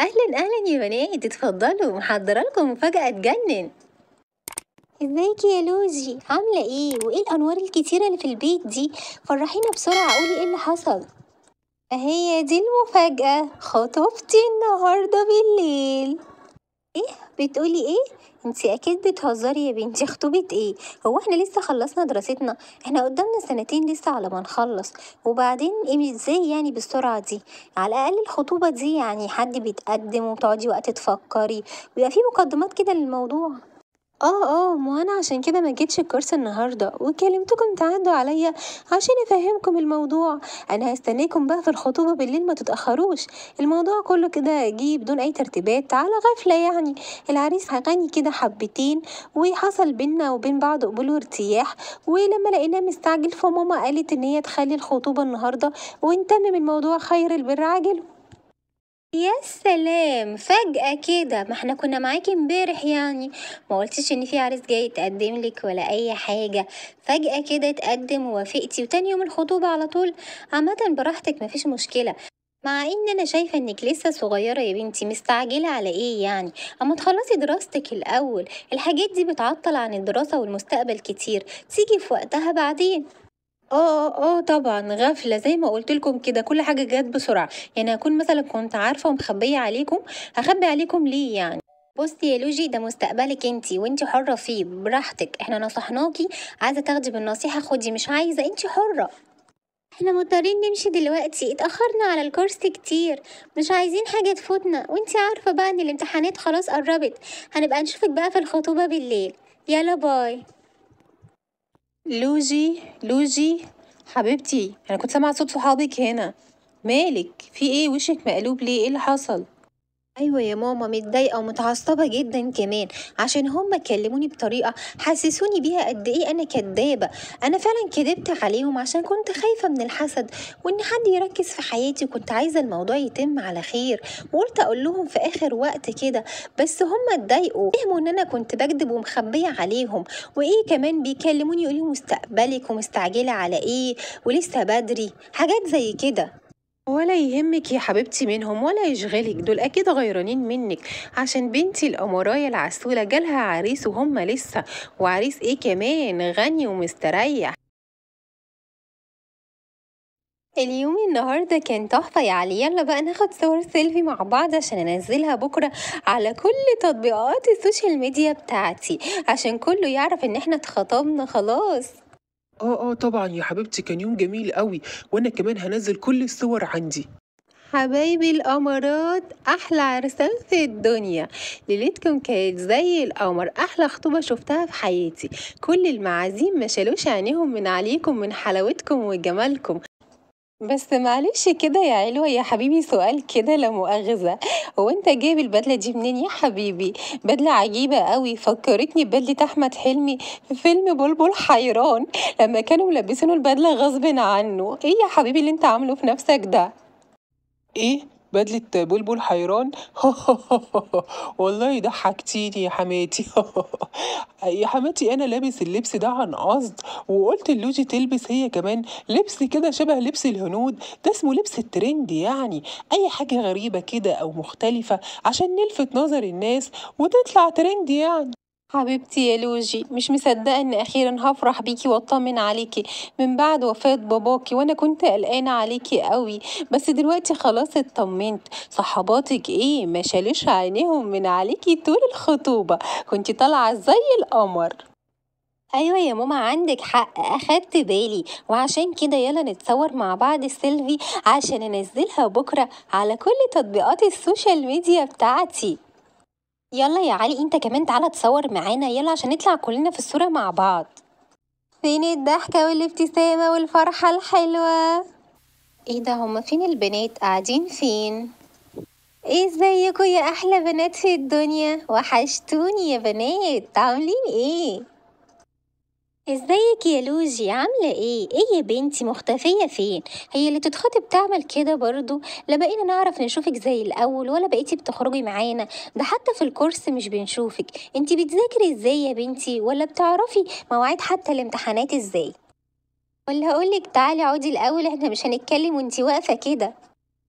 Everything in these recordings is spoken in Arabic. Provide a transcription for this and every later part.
اهلا اهلا يا بنات، اتفضلوا، محضره لكم مفاجأة تجنن. ازيك يا لوزي؟ عاملة ايه؟ وايه الانوار الكتيرة اللي في البيت دي؟ فرحينا بسرعة، قولي ايه اللي حصل. هي دي المفاجأة، خطوبتي النهاردة بالليل. ايه بتقولي ايه؟ انتي اكيد بتهزري يا بنتي، خطوبة ايه؟ هو احنا لسه خلصنا دراستنا؟ احنا قدامنا سنتين لسه على ما نخلص. وبعدين ايه ازاي يعني بالسرعة دي؟ على الاقل الخطوبة دي يعني حد بيتقدم وتقعدي وقت تفكري ويبقى في مقدمات كده للموضوع. ما انا عشان كده ما جيتش الكورس النهارده وكلمتكم تعدوا عليا عشان افهمكم الموضوع. انا هستناكم بقى في الخطوبه بالليل، ما تتاخروش. الموضوع كله كده جه بدون اي ترتيبات، على غفله يعني. العريس غني كده حبتين، وحصل بينا وبين بعض قبول وارتياح. ولما لقيناه مستعجل فماما قالت ان هي تخلي الخطوبه النهارده ونتمم الموضوع، خير البر عاجله. يا سلام، فجأة كده! ما احنا كنا معاكي امبارح يعني. ما قلتش ان في عريس جاي يتقدم لك ولا اي حاجة. فجأة كده اتقدم ووافقتي وتاني يوم الخطوبة على طول. عامة براحتك، مفيش مشكلة. مع ان انا شايفة انك لسه صغيرة يا بنتي، مستعجلة على ايه يعني؟ اما تخلصي دراستك الاول. الحاجات دي بتعطل عن الدراسة والمستقبل كتير، تيجي في وقتها بعدين. طبعًا غفلة زي ما قُلت لكم كده، كل حاجة جات بسرعة. يعني هاكون مثلًا كنت عارفة ومخبية عليكم، هاخبي عليكم ليه يعني؟ بُصّي يا لوجي، ده مستقبلِك وأنتِ حرة فيه براحتك. إحنا نصحناكِ، عايزة تاخدي بالنصيحة خدي، مش عايزة أنتِ حرة. إحنا مضطرين نمشي دلوقتي، اتأخرنا على الكورس كتير، مش عايزين حاجة تفوتنا، وأنتِ عارفة بقى إن الامتحانات خلاص قربت. هنبقى نشوفِك بقى في الخطوبة بالليل. يلا باي. لوجي حبيبتي، انا كنت سامعه صوت صحابك هنا. مالك؟ في ايه؟ وشك مقلوب ليه؟ ايه اللي حصل؟ ايوه يا ماما، متضايقه ومتعصبه جدا كمان، عشان هما كلموني بطريقه حسسوني بيها قد ايه انا كدابه. انا فعلا كدبت عليهم عشان كنت خايفه من الحسد، وان حد يركز في حياتي، وكنت عايزه الموضوع يتم على خير. وقلت اقول لهم في اخر وقت كده، بس هما اتضايقوا، فهموا ان انا كنت بكدب ومخبيه عليهم. وايه كمان بيكلموني يقولوا مستقبلك ومستعجله على ايه، ولسه بدري، حاجات زي كده. ولا يهمك يا حبيبتي منهم ولا يشغلك، دول اكيد غيرانين منك عشان بنتي الأمراية العسولة جالها عريس وهم لسه. وعريس ايه كمان، غني ومستريح. اليوم النهاردة كان تحفة يا علي، يلا بقى ناخد صور سيلفي مع بعض عشان انزلها بكرة على كل تطبيقات السوشيال ميديا بتاعتي، عشان كله يعرف ان احنا اتخطبنا خلاص. طبعًا يا حبيبتي، كان يوم جميل أوي، وأنا كمان هانزّل كل الصور عندي. حبايبي القمرات، احلى عرسان في الدنيا. ليلتكم كانت زي القمر، احلى خطوبة شفتها في حياتي. كل المعازيم ما شالوش عينيهم من عليكم، من حلاوتكم وجمالكم. بس معلش كده يا علوة يا حبيبي، سؤال كده لا مؤاخذة، هو انت جايب البدلة دي منين يا حبيبي؟ بدلة عجيبة قوي، فكرتني ببدلة احمد حلمي في فيلم بلبل حيران، لما كانوا ملبسينه البدلة غصب عنه. ايه يا حبيبي اللي انت عامله في نفسك ده؟ إيه؟ بدلة بلبل حيران؟ والله ضحكتيني يا حماتي. يا حماتي أنا لابس اللبس ده عن قصد، وقُلت للوجي تلبس هي كمان لبس كده شبه لبس الهنود، ده اسمه لبس الترند يعني، أي حاجة غريبة كده أو مختلفة عشان نلفت نظر الناس وتطلع ترند يعني. حبيبتي يا لوجي، مش مصدقة ان اخيرا هفرح بيكي واطمن عليكي من بعد وفاة باباكي، وانا كنت قلقانة عليكي قوي. بس دلوقتي خلاص اطمنت. صحباتك ايه، ما شالوش عينيهم من عليكي طول الخطوبة، كنتي طالعة زي القمر. ايوه يا ماما، عندك حق، اخدت بالي. وعشان كده يلا نتصور مع بعض السيلفي عشان انزلها بكرة على كل تطبيقات السوشيال ميديا بتاعتي. يلا يا علي، انت كمان تعالى تصور معانا، يلا عشان نطلع كلنا في الصورة مع بعض. فين الضحكة والابتسامة والفرحة الحلوة؟ ايه ده، هما فين البنات؟ قاعدين فين؟ ايه ازيكوا يا احلى بنات في الدنيا؟ وحشتوني يا بنات، عاملين ايه؟ ازيك يا لوجي، عاملة ايه يا بنتي، مختفية فين؟ هي اللي تتخطب تعمل كده برضو؟ لا بقينا نعرف نشوفك زي الاول ولا بقيتي بتخرجي معانا، ده حتى في الكورس مش بنشوفك. انتي بتذاكري ازاي يا بنتي؟ ولا بتعرفي مواعيد حتى الامتحانات ازاي؟ ولا هقولك تعالي اقعدي الاول، احنا مش هنتكلم وانتي واقفة كده.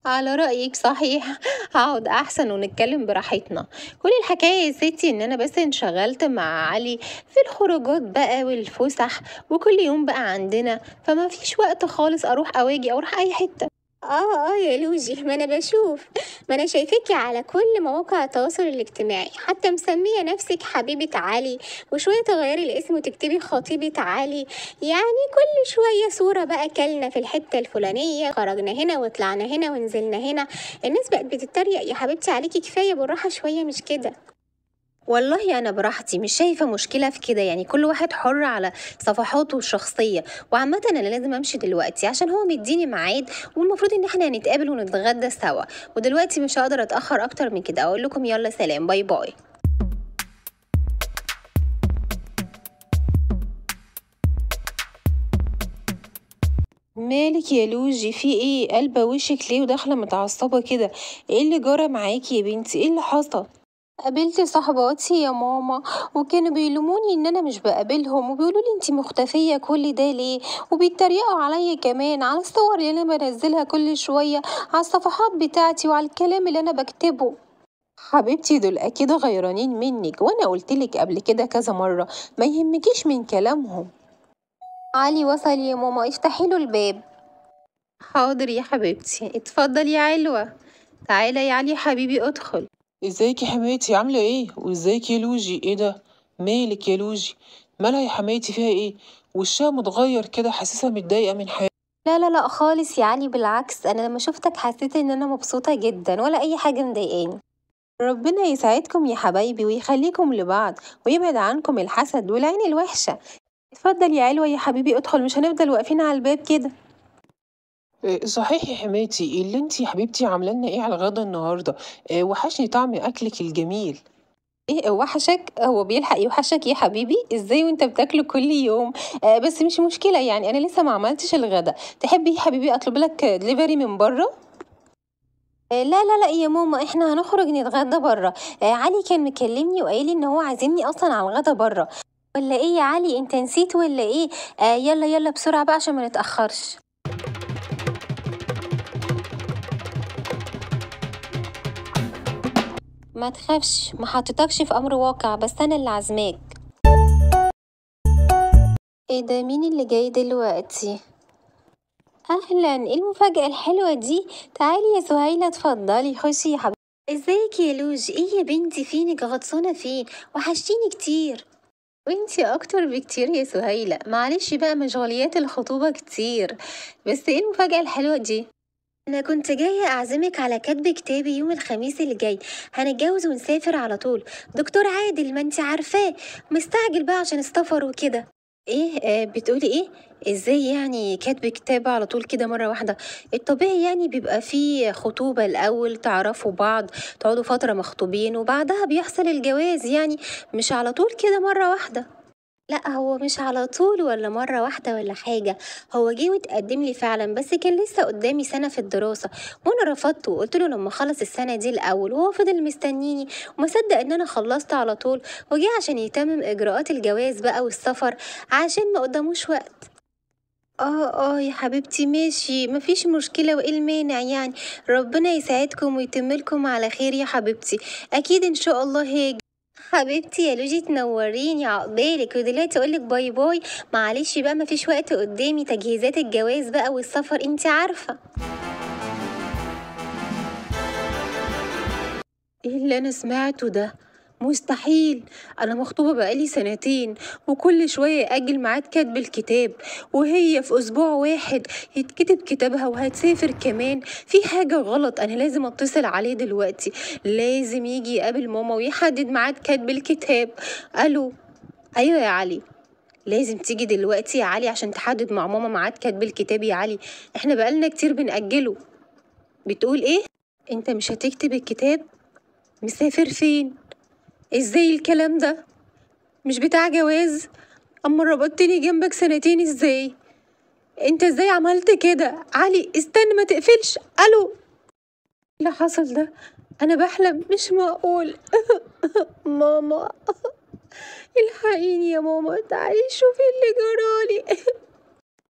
على رأيك صحيح. هقعد أحسن ونتكلم براحتنا. كل الحكاية يا ستي إن أنا بس انشغلت مع علي في الخروجات بقى والفسح، وكل يوم بقى عندنا، فما فيش وقت خالص أروح أواجي أو أروح أي حتة. يا لوجي، ما انا بشوف، ما انا شايفاكي على كل مواقع التواصل الاجتماعي، حتى مسمية نفسك حبيبة علي، وشوية تغيري الاسم وتكتبي خطيبة علي. يعني كل شوية صورة بقى، كلنا في الحتة الفلانية، خرجنا هنا وطلعنا هنا ونزلنا هنا. الناس بقت بتتريق يا حبيبتي عليكي، كفاية بالراحة شوية مش كده؟ والله أنا براحتي، مش شايفة مشكلة في كده، يعني كل واحد حر على صفحاته الشخصية. وعامة أنا لازم أمشي دلوقتي عشان هو مديني ميعاد، والمفروض إن احنا هنتقابل ونتغدى سوا، ودلوقتي مش هقدر أتأخر أكتر من كده. أقول لكم يلا سلام، باي باي. مالك يا لوجي، في ايه؟ قلبة وشك ليه وداخلة متعصبة كده؟ ايه اللي جرى معاكي يا بنتي؟ ايه اللي حصل؟ قابلت صاحباتي يا ماما، وكانوا بيلوموني ان انا مش بقابلهم، وبيقولوا لي انتي مختفية كل ده ليه، وبيتريقوا عليا كمان على الصور اللي انا بنزلها كل شوية على الصفحات بتاعتي وعلى الكلام اللي انا بكتبه. حبيبتي دول اكيد غيرانين منك، وانا قلتلك قبل كده كذا مرة ما يهمكيش من كلامهم. علي وصل يا ماما، افتحي له الباب. حاضر يا حبيبتي، اتفضل يا علوة. تعالى يا علي حبيبي ادخل. ازيك يا حماتي عاملة ايه؟ وازيك يا لوجي؟ ايه ده؟ مالك يا لوجي؟ مالها يا حماتي؟ فيها ايه؟ وشها متغير كده، حاسسها متضايقة من حاجة. لا لا لا خالص يا علي، بالعكس انا لما شفتك حسيت ان انا مبسوطة جدا، ولا اي حاجة مضايقاني. ربنا يسعدكم يا حبايبي ويخليكم لبعض، ويبعد عنكم الحسد والعين الوحشة. اتفضل يا علوة يا حبيبي ادخل، مش هنفضل واقفين على الباب كده. إيه صحيح يا حماتي، اللي انتي يا حبيبتي عاملة لنا ايه على الغدا النهاردة؟ إيه وحشني طعم اكلك الجميل. ايه وحشك؟ هو بيلحق يوحشك يا حبيبي ازاي وانت بتاكله كل يوم؟ بس مش مشكلة، يعني انا لسه ما عملتش الغدا. تحبي يا حبيبي اطلب لك دليفري من بره؟ لا لا لا يا ماما، احنا هنخرج نتغدى بره. علي كان مكلمني وقايل ان هو عازمني اصلا على الغدا بره. ولا ايه يا علي، انت نسيت ولا ايه؟ يلا يلا بسرعة بقى عشان ما نتأخرش. ما تخافش، ما حطيتكش في امر واقع، بس انا اللي عازماك. ايه ده؟ مين اللي جاي دلوقتي؟ اهلا، ايه المفاجأة الحلوة دي؟ تعالي يا سهيلة، اتفضلي خشي يا حبيبتي. ازيك يا لوج؟ ايه يا بنتي فينك غطسانة فين؟ وحشتيني كتير. وانتي اكتر بكتير يا سهيلة، معلش بقى مشغوليات الخطوبة كتير. بس ايه المفاجأة الحلوة دي؟ انا كنت جاية اعزمك على كتب كتابي يوم الخميس اللي جاي، هنتجوز ونسافر على طول. دكتور عادل ما انتي عارفاه، مستعجل بقى عشان السفر وكده. ايه؟ بتقولي ايه؟ ازاي يعني كاتب كتاب على طول كده مرة واحدة؟ الطبيعي يعني بيبقى فيه خطوبة الاول، تعرفوا بعض، تقعدوا فترة مخطوبين، وبعدها بيحصل الجواز يعني، مش على طول كده مرة واحدة. لأ، هو مش على طول ولا مرة واحدة ولا حاجة. هو جه واتقدم لي فعلا، بس كان لسه قدامي سنة في الدراسة، وانا رفضته وقلت له لما اخلص السنة دي الاول، وهو فضل مستنيني وما صدق ان انا خلصت على طول، وجه عشان يتمم اجراءات الجواز بقى والسفر، عشان ما قداموش وقت. يا حبيبتي ماشي، مفيش مشكلة، وايه المانع يعني؟ ربنا يسعدكم ويتملكم على خير يا حبيبتي، اكيد ان شاء الله هاجي. حبيبتي يا لوجي تنوريني عقبالك، ودلوقتي اقولك باي باي. معلش بقى مفيش وقت قدامي، تجهيزات الجواز بقى والسفر انتي عارفة. ايه اللي انا سمعته ده؟ مستحيل. انا مخطوبة بقالي سنتين، وكل شوية اجل ميعاد كتب الكتاب، وهي في اسبوع واحد يتكتب كتابها وهتسافر كمان. في حاجة غلط، انا لازم اتصل عليه دلوقتي، لازم يجي يقابل ماما ويحدد ميعاد كتب الكتاب. الو؟ ايوه يا علي، لازم تيجي دلوقتي يا علي عشان تحدد مع ماما ميعاد كتب الكتاب يا علي، احنا بقالنا كتير بنأجله. بتقول ايه؟ انت مش هتكتب الكتاب؟ مسافر فين؟ ازاي الكلام ده؟ مش بتاع جواز؟ اما ربطتني جنبك سنتين ازاي؟ انت ازاي عملت كده؟ علي استنى ما تقفلش. الو؟ اللي حصل ده؟ انا بحلم؟ مش معقول. ماما، الحقيني يا ماما، تعالي شوفي اللي جرالي.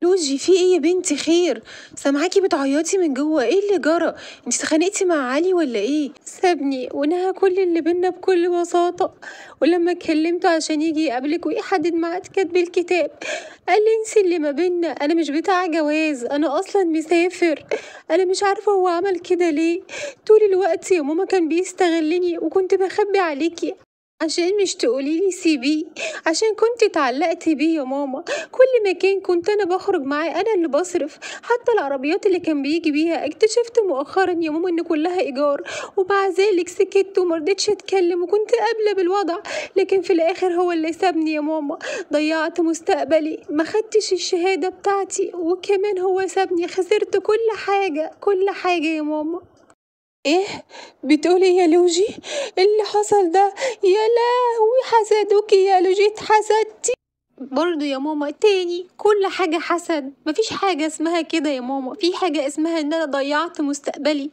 لوجي في ايه يا بنتي؟ خير، سامعاكي بتعيطي من جوه، ايه اللي جرى؟ انت اتخانقتي مع علي ولا ايه؟ سابني ونهى كل اللي بينا بكل بساطة، ولما كلمته عشان يجي يقابلك ويحدد ميعاد كتب الكتاب قال لي انسي اللي ما بينا، انا مش بتاع جواز، انا اصلا مسافر. انا مش عارفة هو عمل كده ليه. طول الوقت يا ماما كان بيستغلني وكنت بخبي عليكي عشان مش تقوليلي سيبيه، عشان كنت اتعلقت بيه يا ماما. كل مكان كنت انا بخرج معاه انا اللي بصرف، حتى العربيات اللي كان بيجي بيها اكتشفت مؤخرا يا ماما ان كلها ايجار، ومع ذلك سكت ومرضتش اتكلم وكنت قابلة بالوضع، لكن في الاخر هو اللي سابني يا ماما. ضيعت مستقبلي، ما خدتش الشهادة بتاعتي، وكمان هو سابني، خسرت كل حاجة كل حاجة يا ماما. ايه بتقولي إيه يا لوجي؟ اللي حصل ده؟ يا لهوي، حسدوكي يا لوجي، اتحسدتي. برضو يا ماما تاني كل حاجة حسد، مفيش حاجة اسمها كده يا ماما، في حاجة اسمها ان انا ضيعت مستقبلي.